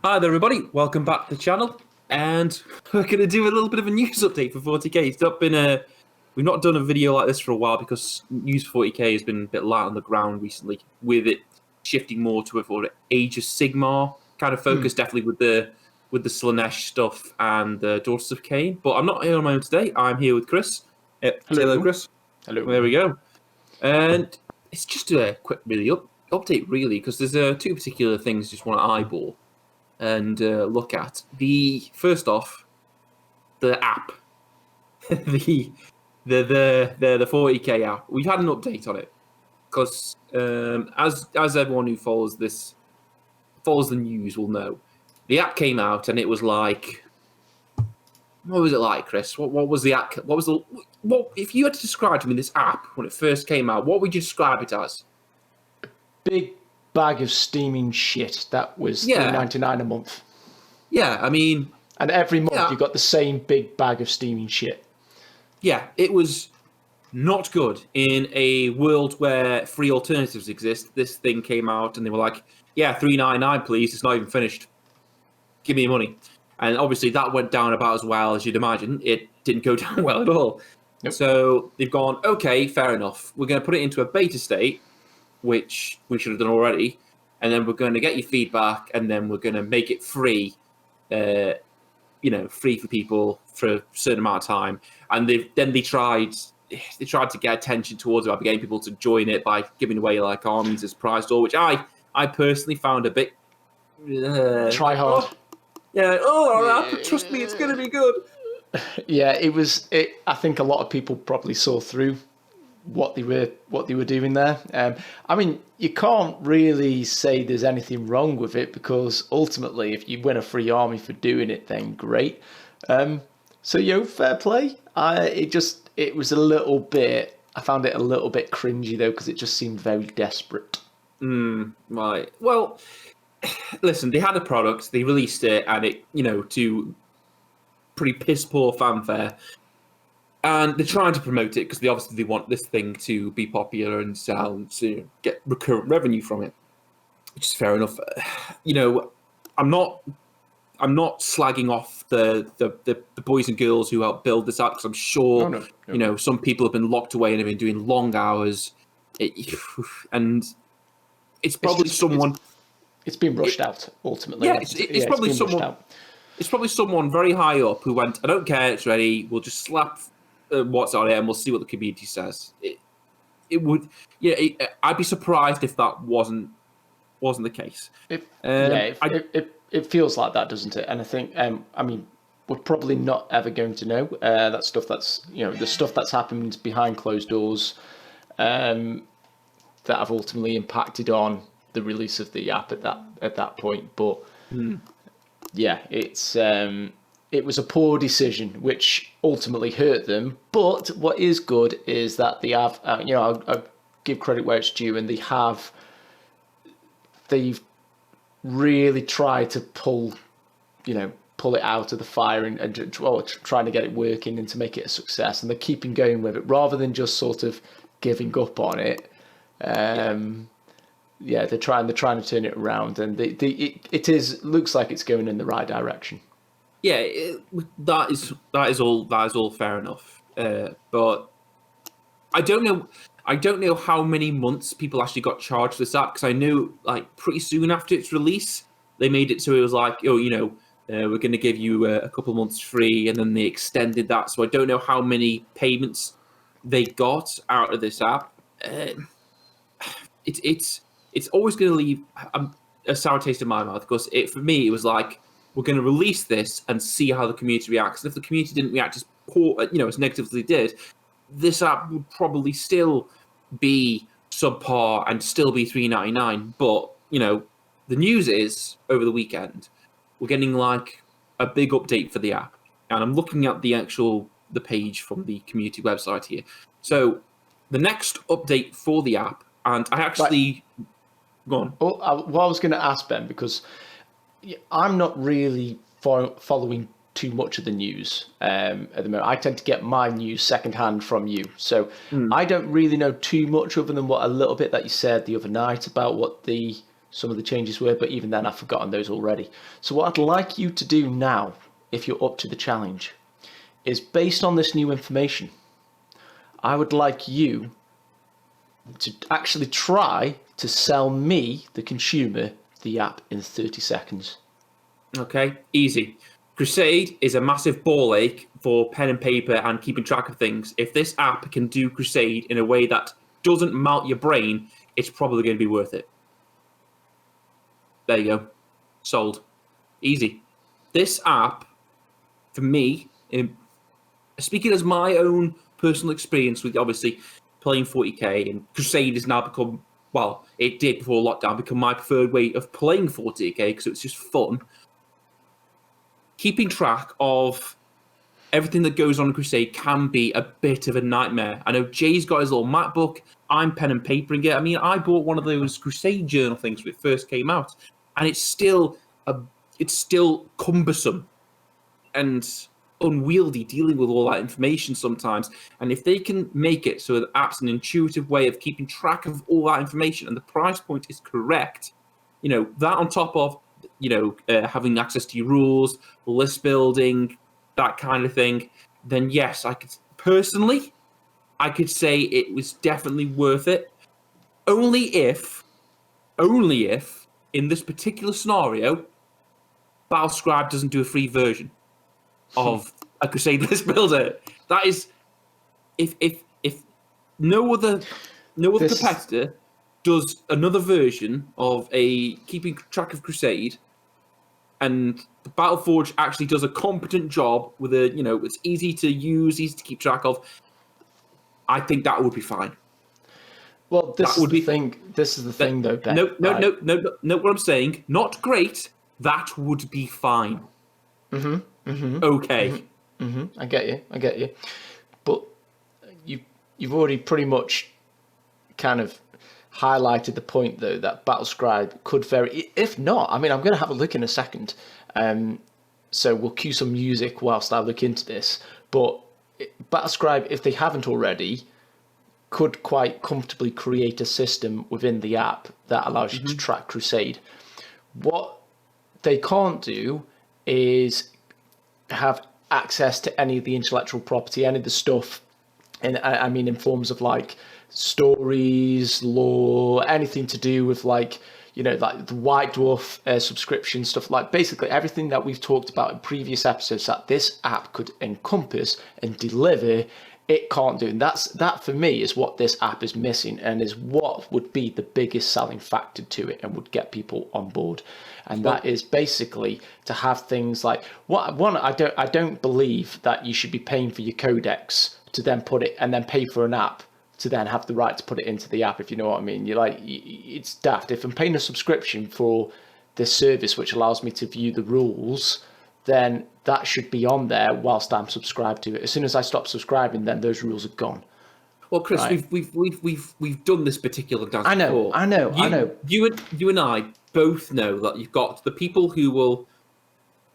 Hi there, everybody. Welcome back to the channel, and we're going to do a little bit of a news update for 40k. We've not done a video like this for a while because news for 40k has been a bit light on the ground recently, with it shifting more to a Age of Sigmar kind of focus, definitely with the Slanesh stuff and the Daughters of Cain. But I'm not here on my own today. I'm here with Chris. Hello, Chris. Hello. There we go. And it's just a quick update, really, because there's two particular things I just want to eyeball and look at. First off, the app, the 40k app. We've had an update on it because as everyone who follows the news will know, the app came out and it was like, what was it like, Chris? What was the app? What if you had to describe to me this app when it first came out? What would you describe it as? Big bag of steaming shit that was $3.99 a month. Yeah, I mean, and every month you got the same big bag of steaming shit. Yeah, it was not good in a world where free alternatives exist. This thing came out and they were like, yeah, $3.99, please. It's not even finished. Give me your money. And obviously that went down about as well as you'd imagine. It didn't go down well at all. Nope. So they've gone, okay, fair enough. We're going to put it into a beta state, which we should have done already. And then we're going to get your feedback and then we're going to make it free, free for people for a certain amount of time. And they tried to get attention towards it by getting people to join it by giving away like armies as prize store, which I personally found a bit try hard. Trust me, it's gonna be good. Yeah, I think a lot of people probably saw through what they were doing there. I mean, you can't really say there's anything wrong with it because ultimately, if you win a free army for doing it, then great. So fair play. It was a little bit. I found it a little bit cringy though because it just seemed very desperate. Right. Well, listen, they had a product, they released it, and it to pretty piss poor fanfare. And they're trying to promote it because they want this thing to be popular and sell and to get recurrent revenue from it, which is fair enough. I'm not slagging off the boys and girls who helped build this app because I'm sure some people have been locked away and have been doing long hours, and it's probably someone. It's been rushed out ultimately. Yeah, it's probably someone. It's probably someone very high up who went, I don't care, it's ready. We'll just slap what's on it and we'll see what the community says. I'd be surprised if that wasn't the case. It feels like that, doesn't it? And I think, we're probably not ever going to know that stuff. That's the stuff that's happened behind closed doors that have ultimately impacted on the release of the app at that point. But yeah, it was a poor decision, which ultimately hurt them. But what is good is that they have, I'll give credit where it's due, and they've really tried to pull it out of the fire and trying to get it working and to make it a success. And they're keeping going with it rather than just sort of giving up on it. They're trying to turn it around, and it looks like it's going in the right direction. Yeah, that is all fair enough. But I don't know how many months people actually got charged for this app, because I knew like pretty soon after its release they made it so it was like, we're going to give you a couple months free, and then they extended that. So I don't know how many payments they got out of this app. It's always going to leave a sour taste in my mouth, because for me it was like, we're going to release this and see how the community reacts. And if the community didn't react as as negatively as it did, this app would probably still be subpar and still be $3.99. But the news is over the weekend we're getting like a big update for the app, and I'm looking at the page from the community website here. So the next update for the app, and I actually go on. Well, I was going to ask Ben, because I'm not really following too much of the news at the moment. I tend to get my news secondhand from you, so I don't really know too much other than a little bit that you said the other night about what the some of the changes were, but even then I've forgotten those already. So what I'd like you to do now, if you're up to the challenge, is based on this new information, I would like you to actually try to sell me, the consumer, the app in 30 seconds. Okay, easy. Crusade is a massive ball ache for pen and paper and keeping track of things. If this app can do Crusade in a way that doesn't melt your brain, it's probably going to be worth it. There you go. Sold. Easy. This app, for me, speaking as my own personal experience with obviously playing 40k, and Crusade has now become, well, it did before lockdown, become my preferred way of playing 40k because it's just fun. Keeping track of everything that goes on in Crusade can be a bit of a nightmare. I know Jay's got his little MacBook. I'm pen and papering it. I mean, I bought one of those Crusade journal things when it first came out, and it's still cumbersome and unwieldy dealing with all that information sometimes. And if they can make it so that the app's an intuitive way of keeping track of all that information and the price point is correct, that on top of having access to your rules, list building, that kind of thing, then yes, I could say it was definitely worth it. Only if in this particular scenario, Battlescribe doesn't do a free version of a Crusade list builder. That is, if no other competitor does another version of a keeping track of Crusade, and the Battleforge actually does a competent job with it's easy to use, easy to keep track of, I think that would be fine. Well, this is the thing, though, Ben. No. What I'm saying, not great. That would be fine. Okay. I get you. But you've already pretty much kind of highlighted the point, though, that Battlescribe could vary. If not, I mean, I'm going to have a look in a second. So we'll cue some music whilst I look into this. But Battlescribe, if they haven't already, could quite comfortably create a system within the app that allows you to track Crusade. What they can't do is have access to any of the intellectual property, any of the stuff, and I mean in forms of like stories, lore, anything to do with like the White Dwarf subscription stuff, like basically everything that we've talked about in previous episodes that this app could encompass and deliver. It can't do, and that for me is what this app is missing, and is what would be the biggest selling factor to it, and would get people on board. And that is basically to have things like I don't believe that you should be paying for your codex to then put it, and then pay for an app to then have the right to put it into the app, if you know what I mean. It's daft. If I'm paying a subscription for this service which allows me to view the rules, then that should be on there whilst I'm subscribed to it. As soon as I stop subscribing, then those rules are gone. Well, Chris, right? we've done this particular dance before. I know. You and I both know that you've got the people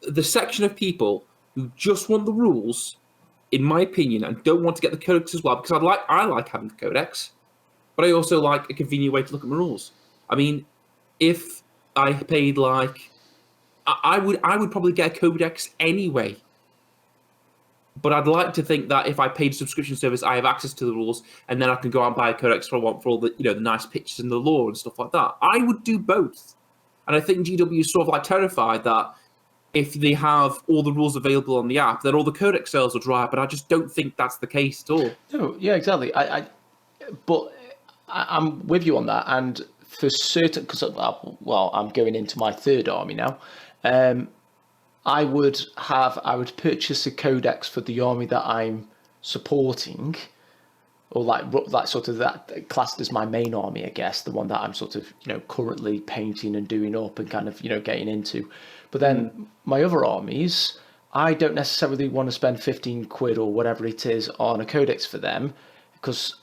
the section of people who just want the rules, in my opinion, and don't want to get the codex as well, because I like having the codex, but I also like a convenient way to look at my rules. I mean, if I paid I would probably get a codex anyway. But I'd like to think that if I paid a subscription service, I have access to the rules, and then I can go out and buy a codex for all the the nice pictures and the lore and stuff like that. I would do both, and I think GW is sort of terrified that if they have all the rules available on the app, then all the codex sales will dry up. But I just don't think that's the case at all. No, yeah, exactly. But I'm with you on that, and for certain, because I'm going into my third army now. I would purchase a codex for the army that I'm supporting, or like sort of that classed as my main army, I guess, the one that I'm sort of currently painting and doing up and kind of getting into. But then my other armies, I don't necessarily want to spend 15 quid or whatever it is on a codex for them, because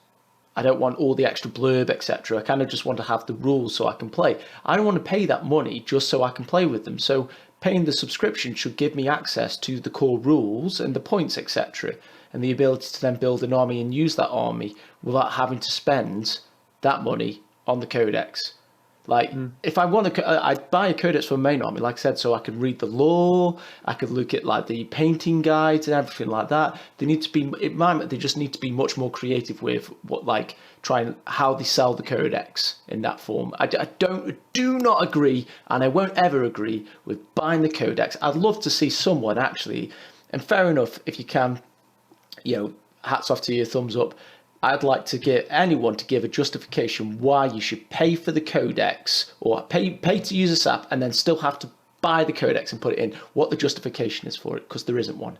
I don't want all the extra blurb, etc. I kind of just want to have the rules so I can play. I don't want to pay that money just so I can play with them. So paying the subscription should give me access to the core rules and the points, etc. And the ability to then build an army and use that army without having to spend that money on the codex. Like, if I want to, I'd buy a codex for main army, like I said, so I could read the lore, I could look at like the painting guides and everything like that. They need to be, they just need to be much more creative with what, like, trying how they sell the codex in that form. I do not agree, and I won't ever agree with buying the codex. I'd love to see someone actually, and fair enough if you can, hats off to you, thumbs up. I'd like to get anyone to give a justification why you should pay for the codex or pay to use this app and then still have to buy the codex and put it in. What the justification is for it, because there isn't one.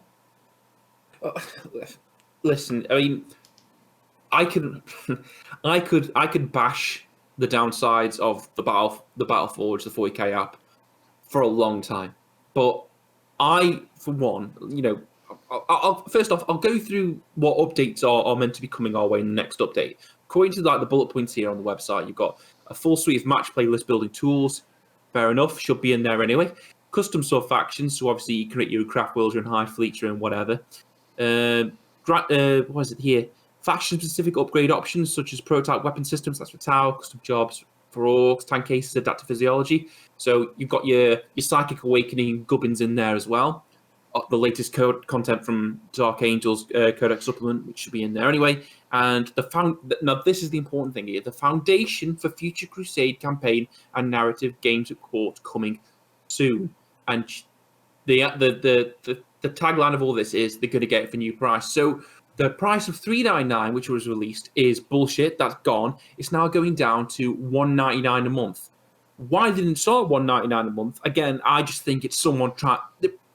Listen, I mean, I could bash the downsides of the Battle Forge, the 40k app, for a long time, but I, for one, first off, I'll go through what updates are meant to be coming our way in the next update. According to the bullet points here on the website, you've got a full suite of match playlist building tools. Fair enough, should be in there anyway. Custom sub factions, so obviously you create your craft worlds, your high fleets, and whatever. What is it here? Faction-specific upgrade options such as prototype weapon systems. That's for Tau. Custom jobs for orcs, tank cases, adaptive physiology. So you've got your psychic awakening gubbins in there as well. The latest content from Dark Angels Codex Supplement, which should be in there anyway. And now this is the important thing here: the foundation for future Crusade campaign and narrative games at court coming soon. And the tagline of all this is they're going to get it for new price. So the price of $3.99, which was released, is bullshit. That's gone. It's now going down to $1.99 a month. Why didn't it start $1.99 a month? Again, I just think it's someone trying.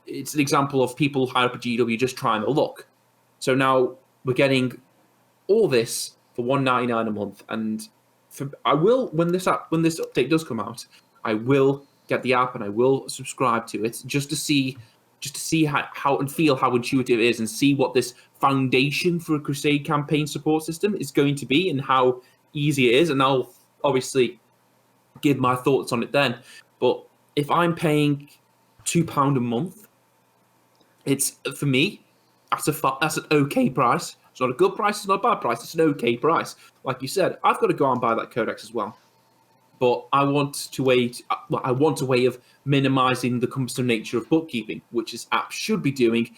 It's an example of people higher up at GW just trying to look. So now we're getting all this for $1.99 a month, and I will, when this update does come out, I will get the app and I will subscribe to it just to see how and feel how intuitive it is, and see what this foundation for a Crusade campaign support system is going to be and how easy it is. And I'll obviously give my thoughts on it then. But if I'm paying £2 a month, it's, for me, that's an okay price. It's not a good price, it's not a bad price, it's an okay price. Like you said, I've got to go and buy that codex as well. But I want a way of minimizing the cumbersome nature of bookkeeping, which this app should be doing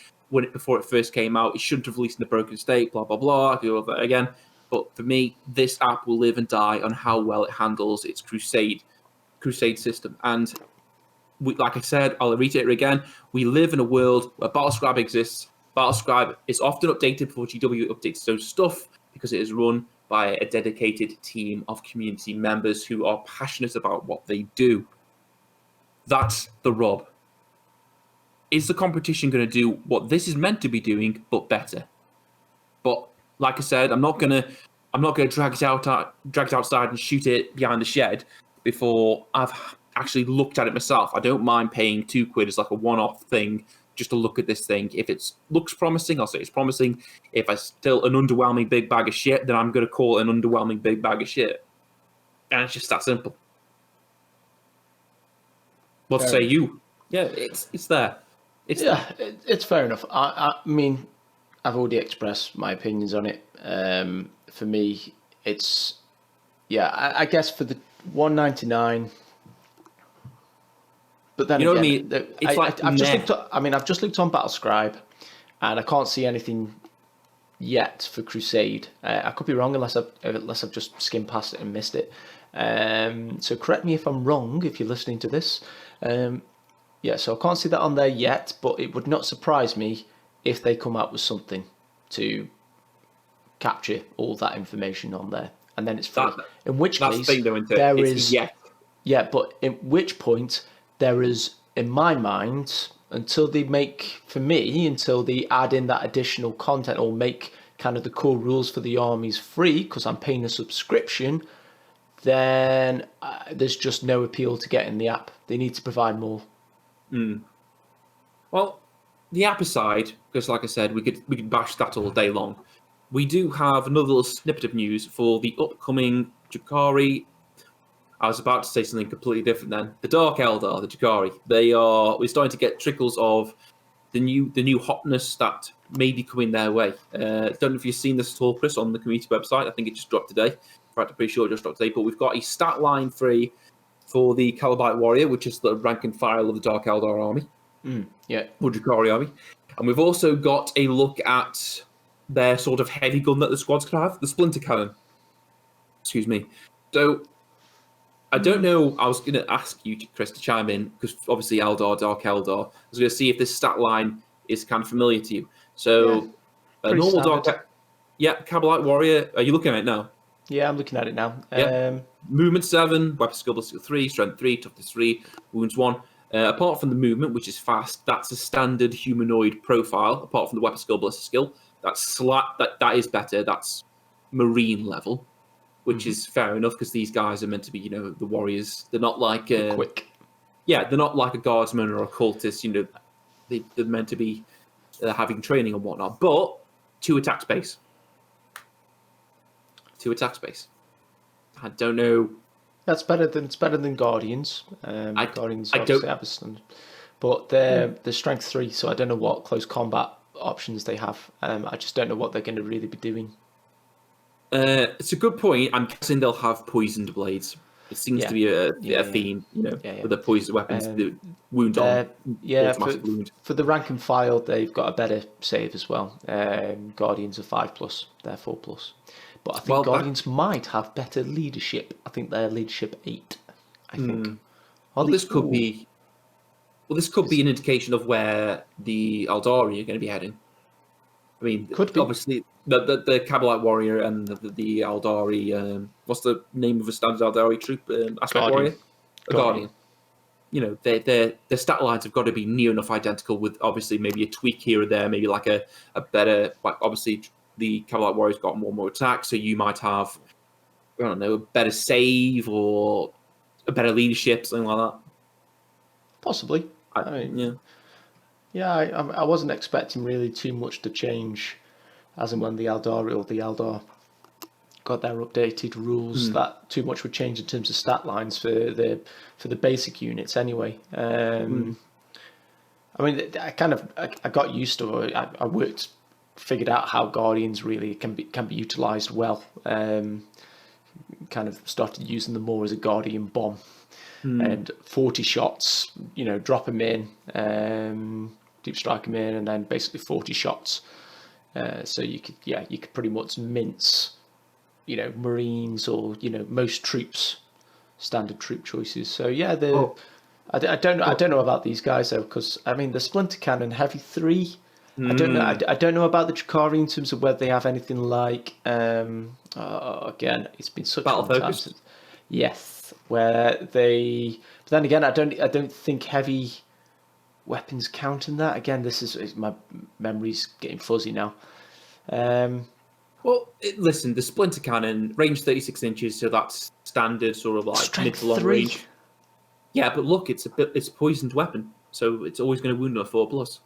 before it first came out. It shouldn't have released in a broken state, blah, blah, blah. I do all that again. But for me, this app will live and die on how well it handles its Crusade system. And like I said, I'll reiterate again, we live in a world where Battlescribe exists. Battlescribe is often updated before GW updates its own stuff because it is run by a dedicated team of community members who are passionate about what they do. That's the rub. Is the competition going to do what this is meant to be doing, but better? But like I said, I'm not gonna drag it outside and shoot it behind the shed before I've actually looked at it myself. I don't mind paying £2 as like a one-off thing just to look at this thing. If it looks promising, I'll say it's promising. If it's still an underwhelming big bag of shit, then I'm going to call it an underwhelming big bag of shit. And it's just that simple. What say you? Yeah, it's there. It's fair enough. I mean, I've already expressed my opinions on it. For me, it's I guess for the $1.99. But then you know again, what I mean? It's I've just looked on Battlescribe, and I can't see anything yet for Crusade. I could be wrong unless I've just skimmed past it and missed it. So correct me if I'm wrong if you're listening to this. So I can't see that on there yet, but it would not surprise me if they come out with something to capture all that information on there, and then it's free. In which case, there is but in which point there is, in my mind, until they add in that additional content or make kind of the core rules for the armies free, because I'm paying a subscription, then there's just no appeal to getting the app. They need to provide more. Well, the app aside, because like I said, we could bash that all day long. We do have another little snippet of news for the upcoming Drukhari. I was about to say something completely different then. The Dark Eldar, the Drukhari. We're starting to get trickles of the new hotness that may be coming their way. Don't know if you've seen this at all, Chris, on the community website. I think it just dropped today. In fact, I'm pretty sure it just dropped today. But we've got a stat line free for the Calibite Warrior, which is the rank and file of the Dark Eldar army. Or Drukhari army. And we've also got a look at their sort of heavy gun that the squads could have, the Splinter Cannon. Excuse me. So, I don't know, I was going to ask you, Chris, to chime in, because obviously Eldar, Dark Eldar. I was going to see if this stat line is kind of familiar to you. So, a normal standard. Dark... Yeah, Calibite Warrior, are you looking at it now? Yeah, I'm looking at it now. Movement 7, weapon skill ballistic 3, strength 3, toughness 3, wounds 1. Apart from the movement, which is fast, that's a standard humanoid profile. Apart from the weapon skill ballistic skill, that is better. That's marine level, which is fair enough because these guys are meant to be, the warriors. They're not like quick. Yeah, they're not like a guardsman or a cultist. They're meant to be having training and whatnot. But 2 attack space. 2 attack space. I don't know. It's better than Guardians. Guardians I obviously don't. have a standard, but they're strength 3, so I don't know what close combat options they have. I just don't know what they're going to really be doing. It's a good point. I'm guessing they'll have poisoned blades. It seems to be a theme, with the poisoned weapons, the wound on automatic wound. For the rank and file, they've got a better save as well. Guardians are 5+, they're 4+. But I think Guardians might have better leadership. I think they're leadership 8. I think. This could be an indication of where the Eldari are going to be heading. I mean, could be. Obviously the Calibite Warrior and the Eldari. What's the name of a standard Eldari troop? Aspect Warrior. A Guardian. Their stat lines have got to be near enough identical, with obviously maybe a tweak here or there, maybe like a better, like obviously. The Calibite Warrior's got more attack, so you might have, I don't know, a better save or a better leadership, something like that. Possibly. I wasn't expecting really too much to change, as in when the Eldar got their updated rules, that too much would change in terms of stat lines for the basic units anyway. I mean, I got used to it. I figured out how Guardians really can be utilised well. Kind of started using them more as a Guardian bomb, and 40 shots. Drop them in, deep strike them in, and then basically 40 shots. So you could pretty much mince, Marines or most troops, standard troop choices. So yeah, I don't know about these guys though, because I mean the Splinter Cannon heavy 3. I don't know. I don't know about the Drukhari in terms of whether they have anything like. Again, it's been such a long time since. Yes, where they. But then again, I don't think heavy weapons count in that. Again, my memory's getting fuzzy now. Listen, the Splinter Cannon, range 36 inches, so that's standard sort of like Strength mid to long 3. range. Yeah, but look, it's a poisoned weapon, so it's always going to wound on a 4+.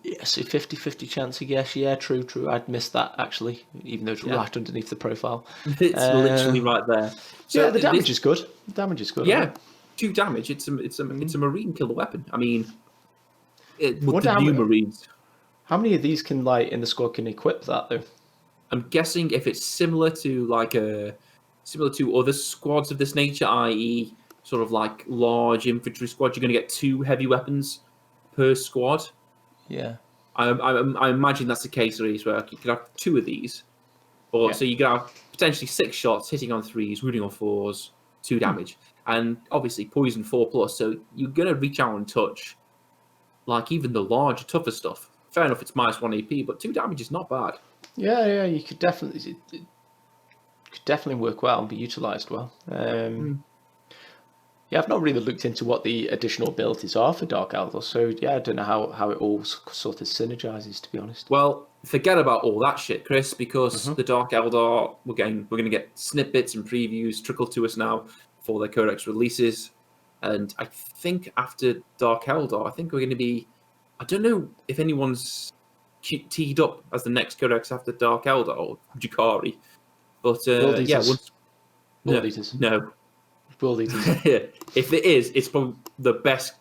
Yeah, so 50-50 chance, I guess. Yeah, true. I'd missed that, actually, even though it's right underneath the profile. It's literally right there. So yeah, the damage is good. The damage is good. Yeah, 2 damage. It's a Marine killer weapon. I mean, with the new Marines. How many of these in the squad can equip that, though? I'm guessing if it's similar to other squads of this nature, i.e. sort of like large infantry squad, you're going to get 2 heavy weapons per squad. Yeah, I imagine that's the case where you could have 2 of these, so you could have potentially 6 shots hitting on 3s, wounding on 4s, 2 damage, and obviously poison 4+. So you're gonna reach out and touch, like even the larger, tougher stuff. Fair enough, it's -1 AP, but 2 damage is not bad. Yeah, you could definitely work well and be utilised well. Yeah, I've not really looked into what the additional abilities are for Dark Eldar, so yeah, I don't know how it all sort of synergizes, to be honest. Well, forget about all that shit, Chris, because the Dark Eldar, we're going to get snippets and previews trickle to us now for their Codex releases, and I think after Dark Eldar, I think we're going to be, I don't know if anyone's teed up as the next Codex after Dark Eldar or Drukhari, but yeah, no. Yeah. If it is, it's probably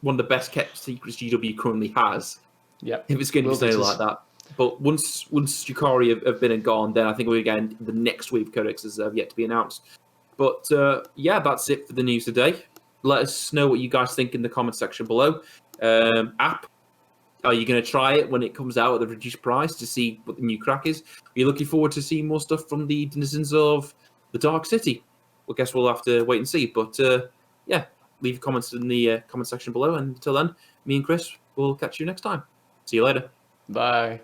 one of the best kept secrets GW currently has. Yeah. If it's going to be something like that. But once Drukhari have been and gone, then I think we're getting the next wave of codexes have yet to be announced. But yeah, that's it for the news today. Let us know what you guys think in the comment section below. App, are you going to try it when it comes out at the reduced price to see what the new crack is? Are you looking forward to seeing more stuff from the denizens of the Dark City? Well, guess we'll have to wait and see. But yeah, leave comments in the comment section below. And until then, me and Chris will catch you next time. See you later. Bye.